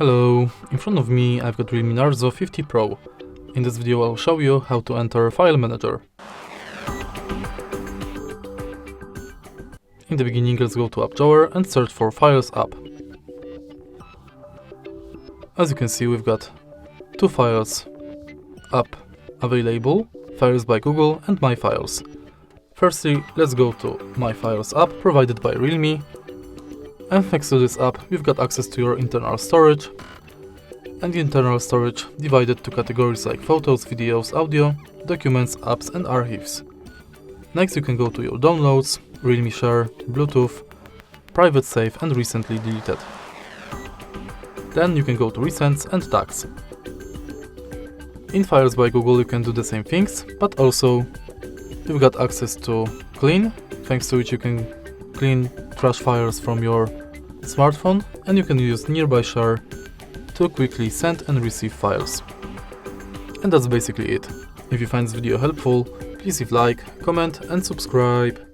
Hello, in front of me I've got Realme Narzo 50 Pro. In this video I'll show you how to enter File Manager. In the beginning let's go to App Drawer and search for Files app. As you can see we've got two files app available, Files by Google and My Files. Firstly, let's go to My Files app provided by Realme. And thanks to this app, we've got access to your internal storage, and the internal storage divided to categories like photos, videos, audio, documents, apps and archives. Next you can go to your downloads, Realme Share, Bluetooth, Private Save and Recently Deleted. Then you can go to Recents and Tags. In Files by Google you can do the same things, but also you've got access to Clean, thanks to which you can clean trash files from your smartphone, and you can use Nearby Share to quickly send and receive files. And that's basically it. If you find this video helpful, please leave like, comment and subscribe.